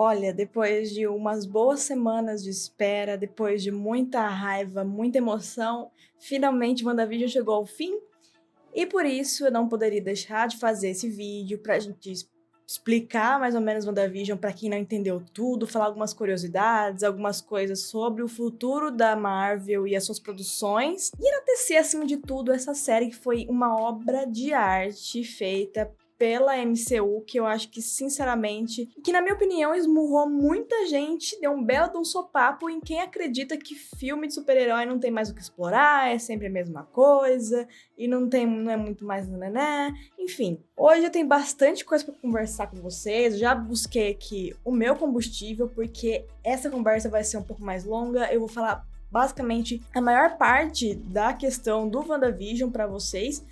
Olha, depois de umas boas semanas de espera, depois de muita raiva, muita emoção, finalmente WandaVision chegou ao fim. E por isso eu não poderia deixar de fazer esse vídeo pra gente explicar mais ou menos WandaVision pra quem não entendeu tudo, falar algumas curiosidades, algumas coisas sobre o futuro da Marvel e as suas produções. E enaltecer, acima de tudo, essa série que foi uma obra de arte feita pela MCU, que eu acho que, sinceramente, que na minha opinião esmurrou muita gente, deu um belo de um sopapo em quem acredita que filme de super-herói não tem mais o que explorar, é sempre a mesma coisa, e não é muito mais né? Enfim, hoje eu tenho bastante coisa para conversar com vocês, eu já busquei aqui o meu combustível, porque essa conversa vai ser um pouco mais longa, eu vou falar basicamente a maior parte da questão do WandaVision para vocês.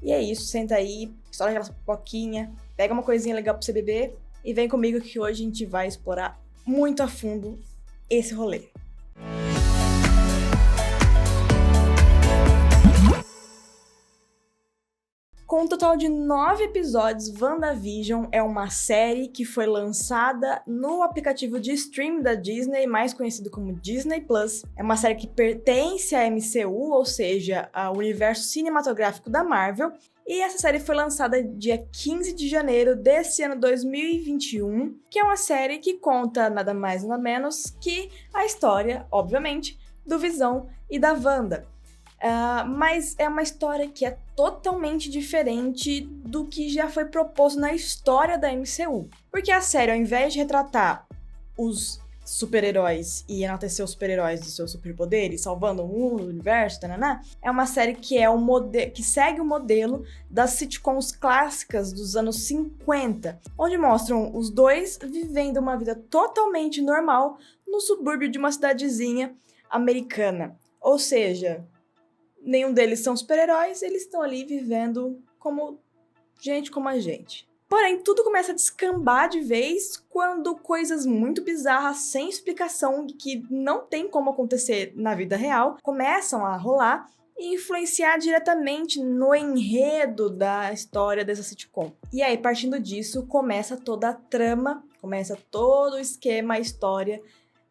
E é isso, senta aí, estoura aquela pipoquinha, pega uma coisinha legal pra você beber e vem comigo que hoje a gente vai explorar muito a fundo esse rolê. Com um total de 9 episódios, WandaVision é uma série que foi lançada no aplicativo de streaming da Disney, mais conhecido como Disney+. É uma série que pertence à MCU, ou seja, ao universo cinematográfico da Marvel. E essa série foi lançada dia 15 de janeiro desse ano 2021, que é uma série que conta nada mais nada menos que a história, obviamente, do Visão e da Wanda. Mas é uma história que é totalmente diferente do que já foi proposto na história da MCU. Porque a série, ao invés de retratar os super-heróis e enaltecer os super-heróis dos seus superpoderes, salvando o mundo, o universo, tananá, é uma série que que segue o modelo das sitcoms clássicas dos anos 50, onde mostram os dois vivendo uma vida totalmente normal no subúrbio de uma cidadezinha americana. Ou seja, nenhum deles são super-heróis, eles estão ali vivendo como gente como a gente. Porém, tudo começa a descambar de vez quando coisas muito bizarras, sem explicação, que não tem como acontecer na vida real, começam a rolar e influenciar diretamente no enredo da história dessa sitcom. E aí, partindo disso, começa toda a trama, começa todo o esquema, a história,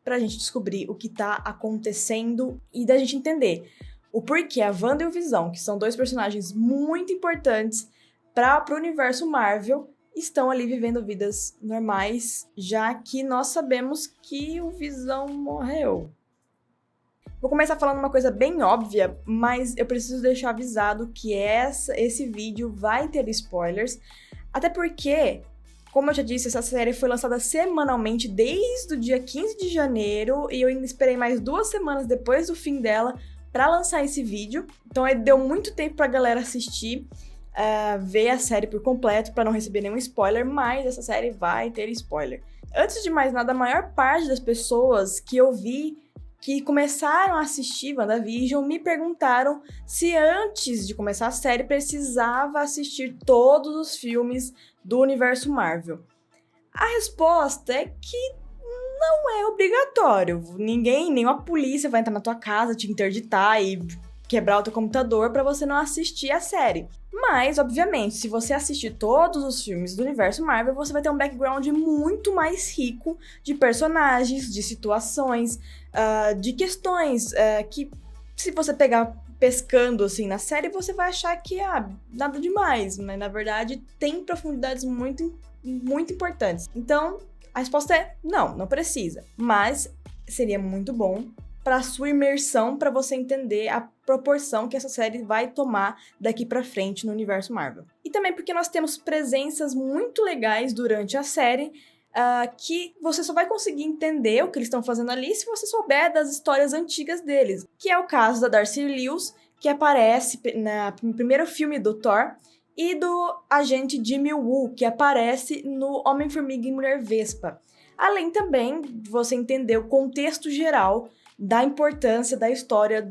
pra gente descobrir o que tá acontecendo e da gente entender o porquê a Wanda e o Visão, que são dois personagens muito importantes para o universo Marvel, estão ali vivendo vidas normais, já que nós sabemos que o Visão morreu. Vou começar falando uma coisa bem óbvia, mas eu preciso deixar avisado que esse vídeo vai ter spoilers, até porque, como eu já disse, essa série foi lançada semanalmente desde o dia 15 de janeiro, e eu ainda esperei mais 2 semanas depois do fim dela para lançar esse vídeo, então deu muito tempo pra galera assistir, ver a série por completo para não receber nenhum spoiler, mas essa série vai ter spoiler. Antes de mais nada, a maior parte das pessoas que eu vi que começaram a assistir WandaVision me perguntaram se antes de começar a série precisava assistir todos os filmes do universo Marvel. A resposta é que não é obrigatório. Nenhuma polícia vai entrar na tua casa, te interditar e quebrar o teu computador para você não assistir a série. Mas, obviamente, se você assistir todos os filmes do universo Marvel, você vai ter um background muito mais rico de personagens, de situações, de questões que, se você pegar pescando assim na série, você vai achar que nada demais, mas na verdade tem profundidades muito, muito importantes. Então, a resposta é não precisa, mas seria muito bom para sua imersão, para você entender a proporção que essa série vai tomar daqui para frente no universo Marvel. E também porque nós temos presenças muito legais durante a série, que você só vai conseguir entender o que eles estão fazendo ali se você souber das histórias antigas deles, que é o caso da Darcy Lewis, que aparece no primeiro filme do Thor, e do agente Jimmy Woo, que aparece no Homem-Formiga e Mulher-Vespa. Além também de você entender o contexto geral da importância da história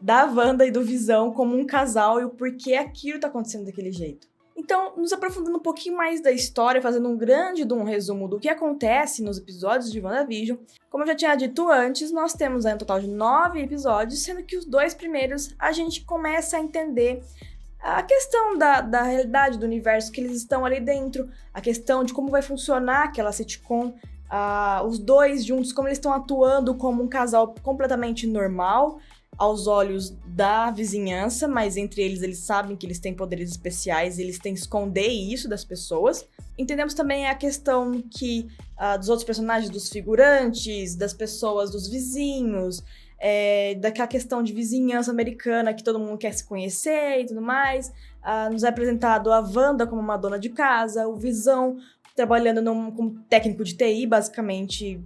da Wanda e do Visão como um casal e o porquê aquilo tá acontecendo daquele jeito. Então, nos aprofundando um pouquinho mais da história, fazendo um resumo do que acontece nos episódios de WandaVision, como eu já tinha dito antes, nós temos aí um total de 9 episódios, sendo que os 2 primeiros a gente começa a entender a questão da realidade do universo que eles estão ali dentro, a questão de como vai funcionar aquela sitcom, os dois juntos, como eles estão atuando como um casal completamente normal aos olhos da vizinhança, mas entre eles sabem que eles têm poderes especiais e eles têm que esconder isso das pessoas. Entendemos também a questão dos outros personagens, dos figurantes, das pessoas, dos vizinhos, daquela questão de vizinhança americana que todo mundo quer se conhecer e tudo mais. Nos é apresentado a Wanda como uma dona de casa, o Visão trabalhando como técnico de TI, basicamente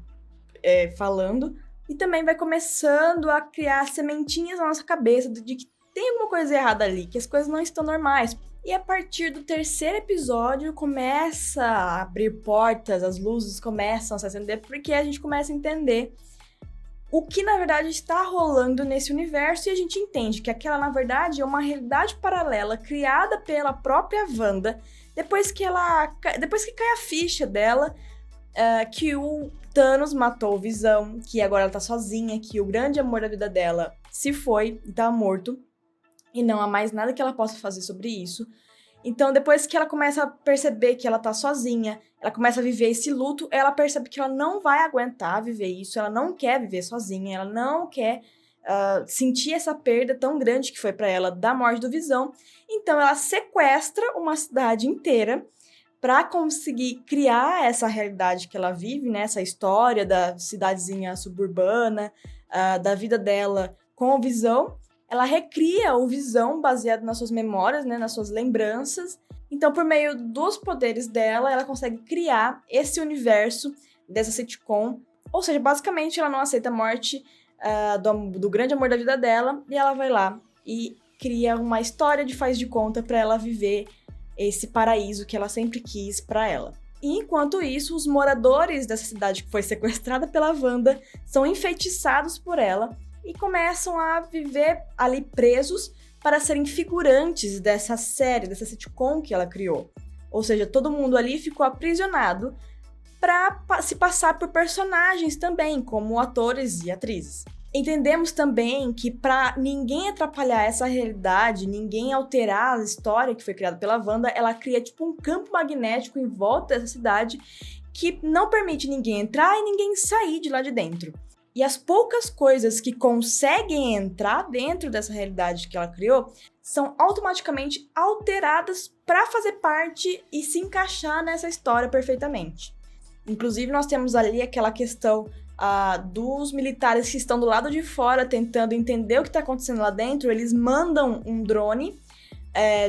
falando. E também vai começando a criar sementinhas na nossa cabeça de que tem alguma coisa errada ali, que as coisas não estão normais. E a partir do terceiro episódio começa a abrir portas, as luzes começam a se acender, porque a gente começa a entender o que na verdade está rolando nesse universo, e a gente entende que aquela na verdade é uma realidade paralela criada pela própria Wanda, depois que cai a ficha dela, que o Thanos matou o Visão, que agora ela tá sozinha, que o grande amor da vida dela se foi e tá morto, e não há mais nada que ela possa fazer sobre isso. Então, depois que ela começa a perceber que ela tá sozinha, ela começa a viver esse luto, ela percebe que ela não vai aguentar viver isso, ela não quer viver sozinha, ela não quer sentir essa perda tão grande que foi pra ela da morte do Visão. Então, ela sequestra uma cidade inteira para conseguir criar essa realidade que ela vive, né? Essa história da cidadezinha suburbana, da vida dela com o Visão. Ela recria o Visão baseado nas suas memórias, né? Nas suas lembranças. Então, por meio dos poderes dela, ela consegue criar esse universo dessa sitcom. Ou seja, basicamente, ela não aceita a morte do grande amor da vida dela, e ela vai lá e cria uma história de faz de conta para ela viver esse paraíso que ela sempre quis para ela. E enquanto isso, os moradores dessa cidade que foi sequestrada pela Wanda são enfeitiçados por ela e começam a viver ali presos para serem figurantes dessa série, dessa sitcom que ela criou. Ou seja, todo mundo ali ficou aprisionado para se passar por personagens também, como atores e atrizes. Entendemos também que para ninguém atrapalhar essa realidade, ninguém alterar a história que foi criada pela Wanda, ela cria tipo um campo magnético em volta dessa cidade que não permite ninguém entrar e ninguém sair de lá de dentro. E as poucas coisas que conseguem entrar dentro dessa realidade que ela criou são automaticamente alteradas para fazer parte e se encaixar nessa história perfeitamente. Inclusive, nós temos ali aquela questão dos militares que estão do lado de fora tentando entender o que está acontecendo lá dentro. Eles mandam um drone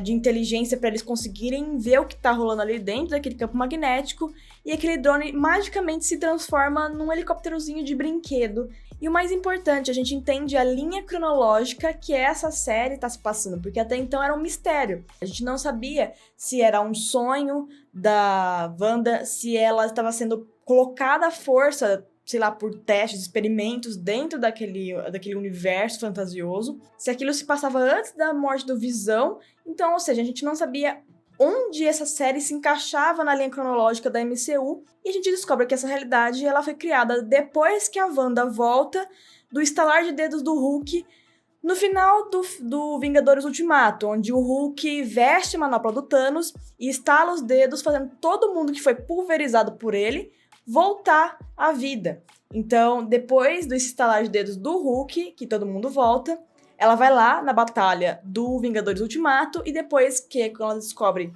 de inteligência para eles conseguirem ver o que está rolando ali dentro daquele campo magnético, e aquele drone magicamente se transforma num helicópterozinho de brinquedo. E o mais importante, a gente entende a linha cronológica que essa série está se passando, porque até então era um mistério. A gente não sabia se era um sonho da Wanda, se ela estava sendo colocada à força, sei lá, por testes, experimentos dentro daquele universo fantasioso, se aquilo se passava antes da morte do Visão. Então, ou seja, a gente não sabia onde essa série se encaixava na linha cronológica da MCU, e a gente descobre que essa realidade ela foi criada depois que a Wanda volta do estalar de dedos do Hulk no final do Vingadores Ultimato, onde o Hulk veste a manopla do Thanos e estala os dedos, fazendo todo mundo que foi pulverizado por ele voltar à vida. Então, depois do estalar de dedos do Hulk, que todo mundo volta, ela vai lá na batalha do Vingadores Ultimato, e depois quando ela descobre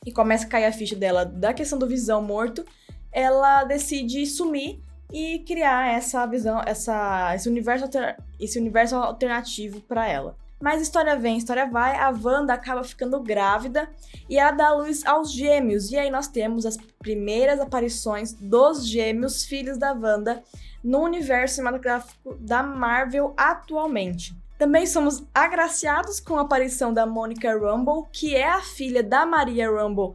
e começa a cair a ficha dela da questão do Visão morto, ela decide sumir e criar essa visão, esse universo alternativo para ela. Mas história vem, história vai, a Wanda acaba ficando grávida e ela dá luz aos gêmeos. E aí nós temos as primeiras aparições dos gêmeos, filhos da Wanda, no universo cinematográfico da Marvel atualmente. Também somos agraciados com a aparição da Monica Rambeau, que é a filha da Maria Rambeau,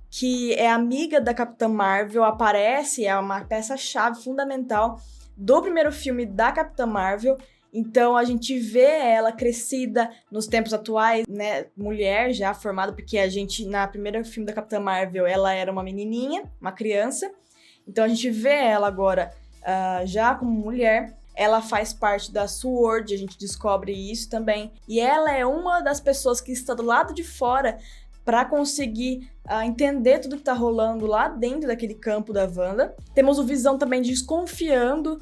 que é amiga da Capitã Marvel, aparece, é uma peça-chave fundamental do primeiro filme da Capitã Marvel. Então a gente vê ela crescida nos tempos atuais, né, mulher já formada, porque a gente, na primeira filme da Capitã Marvel, ela era uma menininha, uma criança. Então a gente vê ela agora já como mulher. ela faz parte da SWORD, a gente descobre isso também. E ela é uma das pessoas que está do lado de fora para conseguir entender tudo que tá rolando lá dentro daquele campo da Wanda. Temos o Visão também desconfiando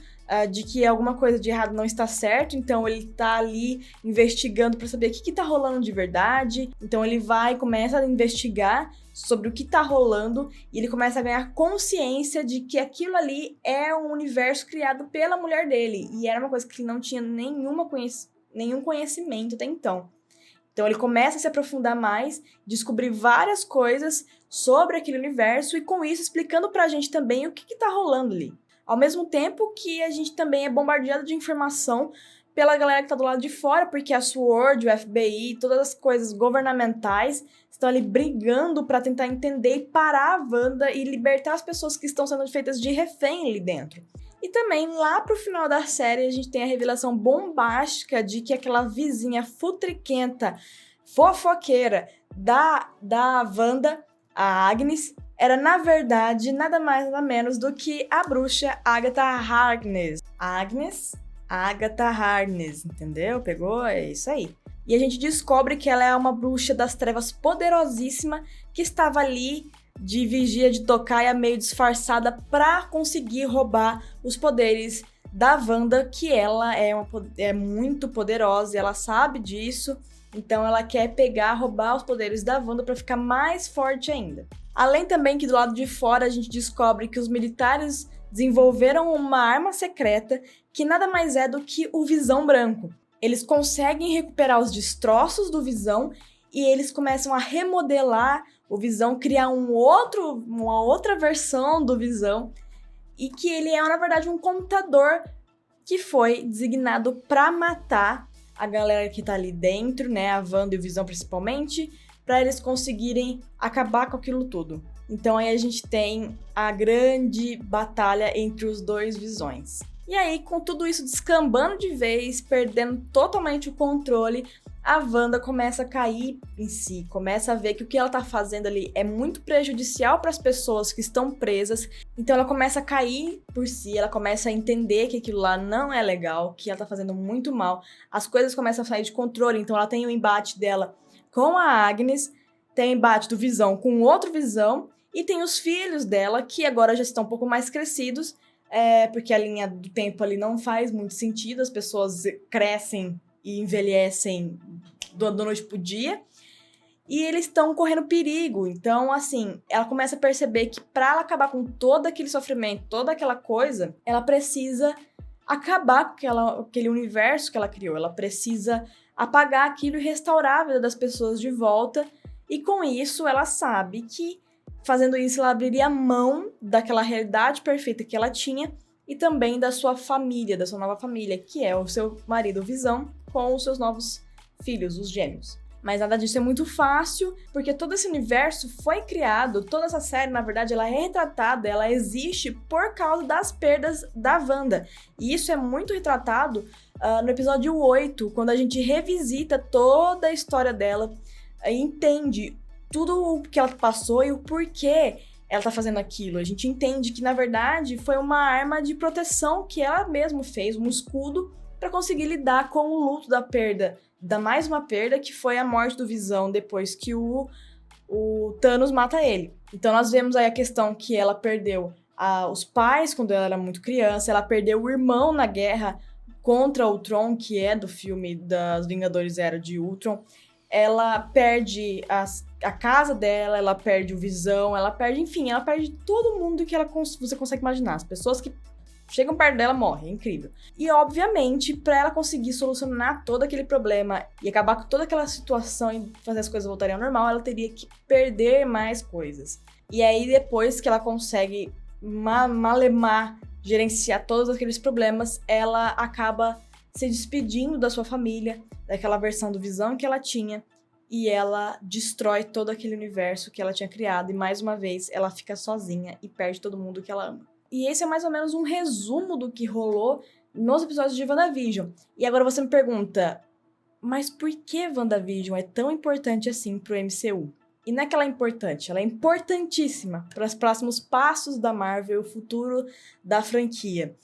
de que alguma coisa de errado não está certo, então ele tá ali investigando para saber o que tá rolando de verdade. Então ele vai e começa a investigar sobre o que tá rolando e ele começa a ganhar consciência de que aquilo ali é um universo criado pela mulher dele, e era uma coisa que ele não tinha nenhum conhecimento até então. Então ele começa a se aprofundar mais, descobrir várias coisas sobre aquele universo e com isso explicando pra gente também o que tá rolando ali. Ao mesmo tempo que a gente também é bombardeado de informação pela galera que tá do lado de fora, porque a SWORD, o FBI, todas as coisas governamentais estão ali brigando pra tentar entender e parar a Wanda e libertar as pessoas que estão sendo feitas de refém ali dentro. E também, lá pro final da série, a gente tem a revelação bombástica de que aquela vizinha futriquenta, fofoqueira da Wanda, a Agnes, era, na verdade, nada mais nada menos do que a bruxa Agatha Harkness. Agatha Harkness, entendeu? Pegou? É isso aí. E a gente descobre que ela é uma bruxa das trevas poderosíssima que estava ali de vigia de tocaia meio disfarçada pra conseguir roubar os poderes da Wanda, que ela é muito poderosa e ela sabe disso, então ela quer roubar os poderes da Wanda pra ficar mais forte ainda. Além também que do lado de fora a gente descobre que os militares desenvolveram uma arma secreta que nada mais é do que o Visão Branco. Eles conseguem recuperar os destroços do Visão e eles começam a remodelar o Visão, criar uma outra versão do Visão, e que ele é, na verdade, um computador que foi designado para matar a galera que tá ali dentro, né, a Wanda e o Visão principalmente, para eles conseguirem acabar com aquilo tudo. Então aí a gente tem a grande batalha entre os dois Visões. E aí, com tudo isso descambando de vez, perdendo totalmente o controle, a Wanda começa a cair em si, começa a ver que o que ela tá fazendo ali é muito prejudicial para as pessoas que estão presas, então ela começa a cair por si, ela começa a entender que aquilo lá não é legal, que ela tá fazendo muito mal, as coisas começam a sair de controle, então ela tem o embate dela com a Agnes, tem o embate do Visão com outro Visão, e tem os filhos dela, que agora já estão um pouco mais crescidos, porque a linha do tempo ali não faz muito sentido, as pessoas crescem e envelhecem da noite pro dia, e eles estão correndo perigo. Então, assim, ela começa a perceber que para ela acabar com todo aquele sofrimento, toda aquela coisa, ela precisa acabar com aquele universo que ela criou, ela precisa apagar aquilo e restaurar a vida das pessoas de volta, e com isso ela sabe que fazendo isso ela abriria mão daquela realidade perfeita que ela tinha e também da sua família, da sua nova família, que é o seu marido Visão com os seus novos filhos, os gêmeos. Mas nada disso é muito fácil, porque todo esse universo foi criado, toda essa série, na verdade, ela é retratada, ela existe por causa das perdas da Wanda. E isso é muito retratado no episódio 8, quando a gente revisita toda a história dela e entende tudo o que ela passou e o porquê ela tá fazendo aquilo. A gente entende que, na verdade, foi uma arma de proteção que ela mesma fez, um escudo, para conseguir lidar com o luto da perda, da mais uma perda, que foi a morte do Visão depois que o Thanos mata ele. Então nós vemos aí a questão que ela perdeu os pais quando ela era muito criança, ela perdeu o irmão na guerra contra o Ultron, que é do filme das Vingadores Era de Ultron. Ela perde a casa dela, ela perde o Visão, ela perde todo mundo que você consegue imaginar. As pessoas que chegam perto dela morrem, é incrível. E, obviamente, para ela conseguir solucionar todo aquele problema e acabar com toda aquela situação e fazer as coisas voltarem ao normal, ela teria que perder mais coisas. E aí, depois que ela consegue malemar, gerenciar todos aqueles problemas, ela acaba se despedindo da sua família, daquela versão do Visão que ela tinha, e ela destrói todo aquele universo que ela tinha criado, e mais uma vez ela fica sozinha e perde todo mundo que ela ama. E esse é mais ou menos um resumo do que rolou nos episódios de WandaVision. E agora você me pergunta, mas por que WandaVision é tão importante assim pro MCU? E não é que ela é importante, ela é importantíssima para os próximos passos da Marvel, o futuro da franquia.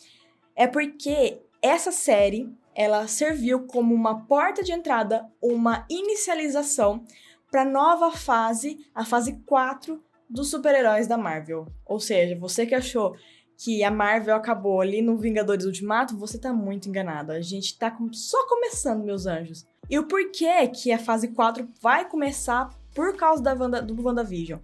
É porque essa série, ela serviu como uma porta de entrada, uma inicialização para a nova fase, a fase 4 dos super-heróis da Marvel. Ou seja, você que achou que a Marvel acabou ali no Vingadores Ultimato, você tá muito enganado. A gente tá só começando, meus anjos. E o porquê que a fase 4 vai começar por causa do WandaVision?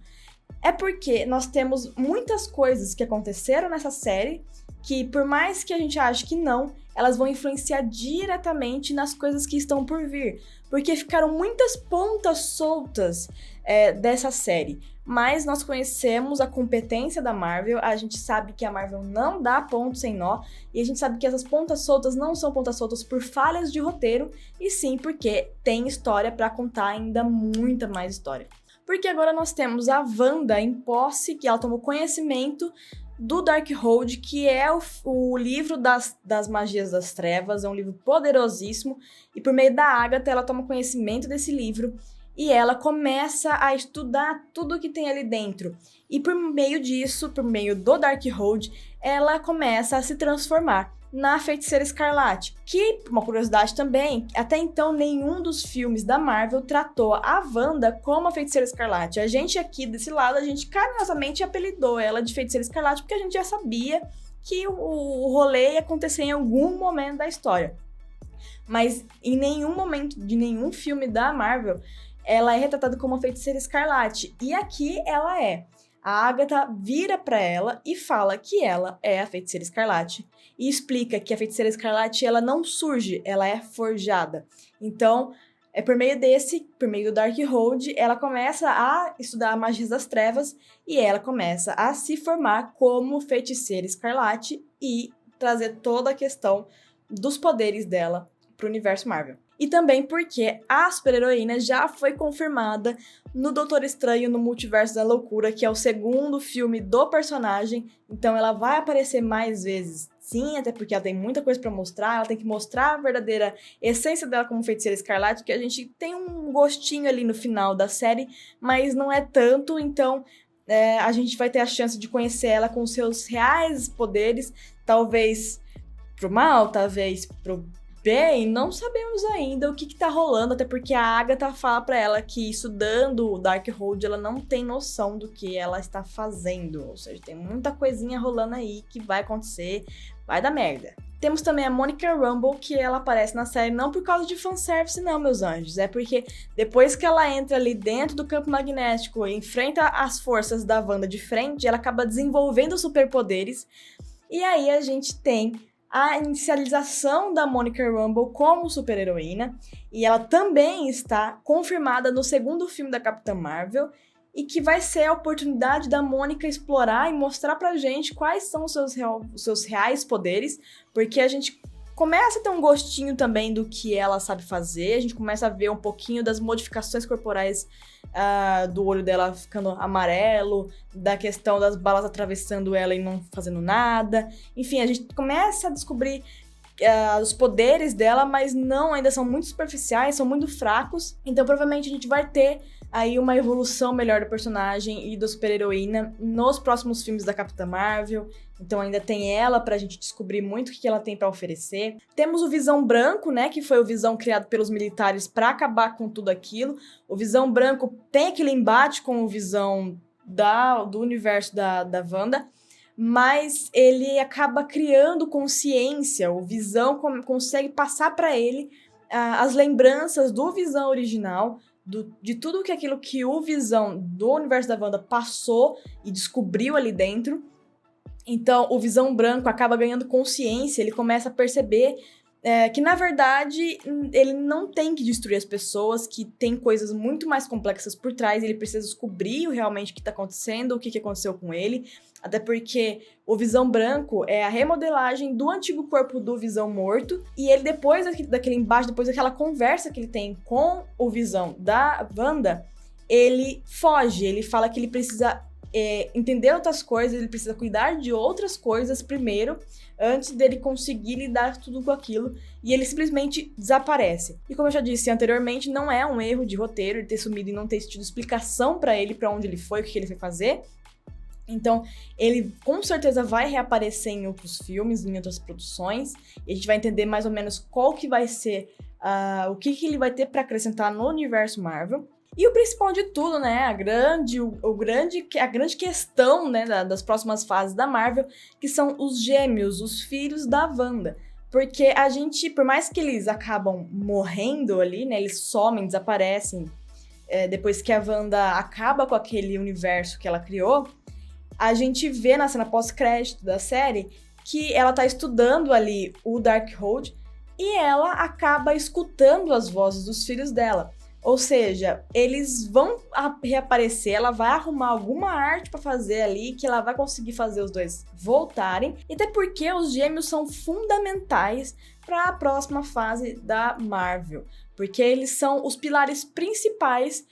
É porque nós temos muitas coisas que aconteceram nessa série que, por mais que a gente ache que não, elas vão influenciar diretamente nas coisas que estão por vir. Porque ficaram muitas pontas soltas dessa série. Mas nós conhecemos a competência da Marvel, a gente sabe que a Marvel não dá ponto sem nó, e a gente sabe que essas pontas soltas não são pontas soltas por falhas de roteiro, e sim porque tem história pra contar ainda muita mais história. Porque agora nós temos a Wanda em posse, que ela tomou conhecimento do Darkhold, que é o livro das magias das trevas, é um livro poderosíssimo, e por meio da Agatha ela toma conhecimento desse livro, e ela começa a estudar tudo que tem ali dentro. E por meio disso, por meio do Darkhold, ela começa a se transformar na Feiticeira Escarlate. Que, uma curiosidade também, até então nenhum dos filmes da Marvel tratou a Wanda como a Feiticeira Escarlate. A gente aqui desse lado, a gente carinhosamente apelidou ela de Feiticeira Escarlate porque a gente já sabia que o rolê ia acontecer em algum momento da história. Mas em nenhum momento de nenhum filme da Marvel ela é retratada como uma Feiticeira Escarlate. E aqui ela é. A Agatha vira pra ela e fala que ela é a Feiticeira Escarlate. E explica que a Feiticeira Escarlate, ela não surge, ela é forjada. Então, por meio do Darkhold, ela começa a estudar magias das trevas e ela começa a se formar como Feiticeira Escarlate e trazer toda a questão dos poderes dela pro universo Marvel. E também porque a super-heroína já foi confirmada no Doutor Estranho no Multiverso da Loucura, que é o segundo filme do personagem, então ela vai aparecer mais vezes. Sim, até porque ela tem muita coisa pra mostrar, ela tem que mostrar a verdadeira essência dela como Feiticeira Escarlate, que a gente tem um gostinho ali no final da série, mas não é tanto, então a gente vai ter a chance de conhecer ela com seus reais poderes, talvez pro mal, talvez pro bem, não sabemos ainda o que tá rolando, até porque a Agatha fala pra ela que estudando o Darkhold, ela não tem noção do que ela está fazendo, ou seja, tem muita coisinha rolando aí que vai acontecer, vai dar merda. Temos também a Monica Rambeau, que ela aparece na série não por causa de fanservice não, meus anjos, é porque depois que ela entra ali dentro do campo magnético e enfrenta as forças da Wanda de frente, ela acaba desenvolvendo superpoderes, e aí a gente tem a inicialização da Monica Rambeau como super-heroína, e ela também está confirmada no segundo filme da Capitã Marvel, e que vai ser a oportunidade da Mônica explorar e mostrar pra gente quais são os seus reais poderes, porque a gente começa a ter um gostinho também do que ela sabe fazer, a gente começa a ver um pouquinho das modificações corporais do olho dela ficando amarelo, da questão das balas atravessando ela e não fazendo nada. Enfim, a gente começa a descobrir os poderes dela, mas não, ainda são muito superficiais, são muito fracos. Então provavelmente a gente vai ter aí uma evolução melhor do personagem e da super-heroína nos próximos filmes da Capitã Marvel. Então ainda tem ela pra gente descobrir muito o que ela tem pra oferecer. Temos o Visão Branco, né, que foi o Visão criado pelos militares pra acabar com tudo aquilo. O Visão Branco tem aquele embate com o Visão do universo da Wanda, mas ele acaba criando consciência. O Visão consegue passar pra ele as lembranças do Visão original, de tudo aquilo que o Visão do universo da Wanda passou e descobriu ali dentro. Então, o Visão Branco acaba ganhando consciência, ele começa a perceber que, na verdade, ele não tem que destruir as pessoas, que tem coisas muito mais complexas por trás, ele precisa descobrir realmente o que está acontecendo, o que aconteceu com ele, até porque o Visão Branco é a remodelagem do antigo corpo do Visão morto, e ele, depois daquele embate, depois daquela conversa que ele tem com o Visão da Wanda, ele foge, ele fala que ele precisa entender outras coisas, ele precisa cuidar de outras coisas primeiro, antes dele conseguir lidar tudo com aquilo, e ele simplesmente desaparece. E como eu já disse anteriormente, não é um erro de roteiro ele ter sumido e não ter tido explicação pra ele pra onde ele foi, o que ele foi fazer. Então, ele com certeza vai reaparecer em outros filmes, em outras produções, e a gente vai entender mais ou menos qual que vai ser, o que ele vai ter para acrescentar no universo Marvel. E o principal de tudo, né, a grande questão, né, das próximas fases da Marvel, que são os gêmeos, os filhos da Wanda. Porque a gente, por mais que eles acabam morrendo ali, né, eles somem, desaparecem, depois que a Wanda acaba com aquele universo que ela criou, a gente vê na cena pós-crédito da série que ela tá estudando ali o Darkhold e ela acaba escutando as vozes dos filhos dela. Ou seja, eles vão reaparecer, ela vai arrumar alguma arte pra fazer ali, que ela vai conseguir fazer os dois voltarem, e até porque os gêmeos são fundamentais para a próxima fase da Marvel, porque eles são os pilares principais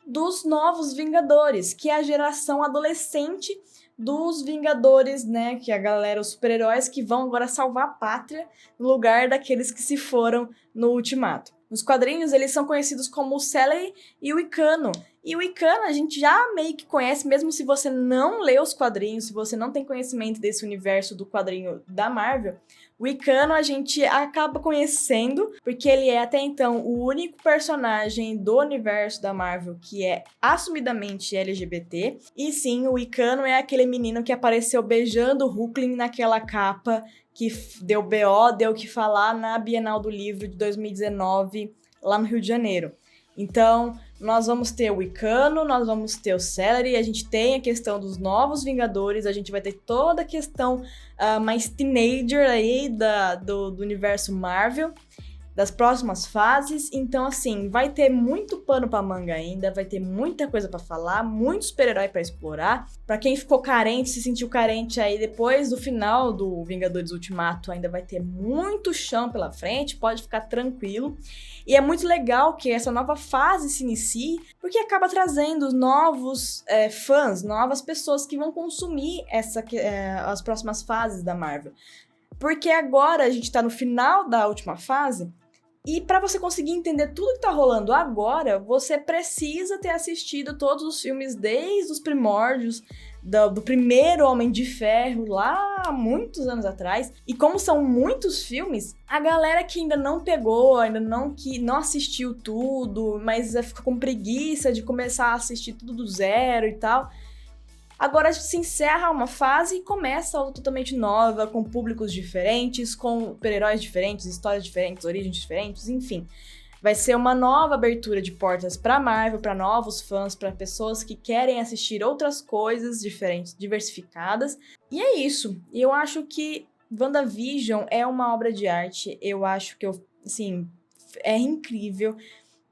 dos novos Vingadores, que é a geração adolescente dos Vingadores, né, que é a galera, os super-heróis que vão agora salvar a pátria no lugar daqueles que se foram no Ultimato. Nos quadrinhos, eles são conhecidos como o Celery e o Icano. E o Icano a gente já meio que conhece, mesmo se você não lê os quadrinhos, se você não tem conhecimento desse universo do quadrinho da Marvel, o Icano a gente acaba conhecendo, porque ele é até então o único personagem do universo da Marvel que é assumidamente LGBT. E sim, o Icano é aquele menino que apareceu beijando o Hulkling naquela capa que deu BO, deu o que falar na Bienal do Livro de 2019, lá no Rio de Janeiro. Então, nós vamos ter o Icano, nós vamos ter o Celery, a gente tem a questão dos novos Vingadores, a gente vai ter toda a questão mais teenager aí do universo Marvel, das próximas fases. Então, assim, vai ter muito pano pra manga ainda, vai ter muita coisa pra falar, muito super-herói pra explorar. Pra quem ficou carente, se sentiu carente aí depois do final do Vingadores Ultimato, ainda vai ter muito chão pela frente, pode ficar tranquilo. E é muito legal que essa nova fase se inicie, porque acaba trazendo novos fãs, novas pessoas que vão consumir as próximas fases da Marvel. Porque agora a gente tá no final da última fase, e para você conseguir entender tudo que tá rolando agora, você precisa ter assistido todos os filmes desde os primórdios, do primeiro Homem de Ferro, lá há muitos anos atrás. E como são muitos filmes, a galera que ainda não pegou, ainda não assistiu tudo, mas ficou com preguiça de começar a assistir tudo do zero e tal, agora se encerra uma fase e começa outra totalmente nova, com públicos diferentes, com super-heróis diferentes, histórias diferentes, origens diferentes, enfim. Vai ser uma nova abertura de portas para Marvel, para novos fãs, para pessoas que querem assistir outras coisas diferentes, diversificadas. E é isso. E eu acho que WandaVision é uma obra de arte. Eu acho que, assim, é incrível.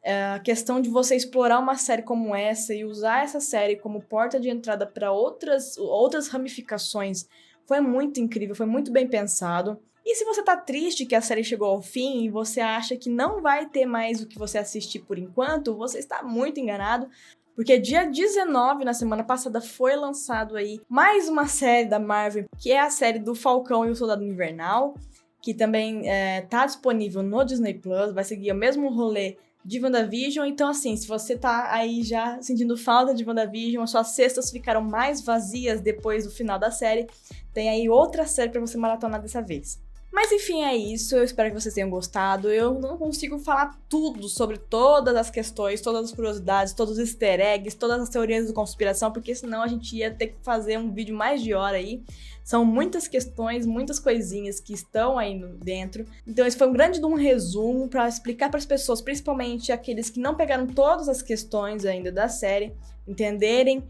A questão de você explorar uma série como essa e usar essa série como porta de entrada para outras ramificações foi muito incrível, foi muito bem pensado. E se você tá triste que a série chegou ao fim e você acha que não vai ter mais o que você assistir por enquanto, você está muito enganado, porque dia 19, na semana passada, foi lançado aí mais uma série da Marvel, que é a série do Falcão e o Soldado Invernal, que também tá disponível no Disney Plus, vai seguir o mesmo rolê de WandaVision. Então, assim, se você tá aí já sentindo falta de WandaVision, as suas cestas ficaram mais vazias depois do final da série, tem aí outra série pra você maratonar dessa vez. Mas enfim, é isso. Eu espero que vocês tenham gostado. Eu não consigo falar tudo sobre todas as questões, todas as curiosidades, todos os easter eggs, todas as teorias de conspiração, porque senão a gente ia ter que fazer um vídeo mais de hora aí. São muitas questões, muitas coisinhas que estão aí dentro. Então esse foi um grande resumo para explicar para as pessoas, principalmente aqueles que não pegaram todas as questões ainda da série, entenderem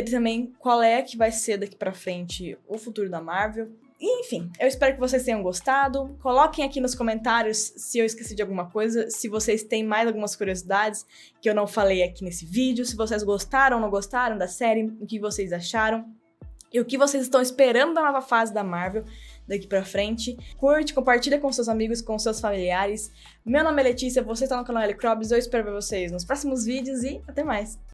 também qual é que vai ser daqui para frente o futuro da Marvel. E, enfim, eu espero que vocês tenham gostado. Coloquem aqui nos comentários se eu esqueci de alguma coisa, se vocês têm mais algumas curiosidades que eu não falei aqui nesse vídeo, se vocês gostaram ou não gostaram da série, o que vocês acharam e o que vocês estão esperando da nova fase da Marvel daqui pra frente. Curte, compartilha com seus amigos, com seus familiares. Meu nome é Letícia, você está no canal L Crobs, eu espero ver vocês nos próximos vídeos e até mais!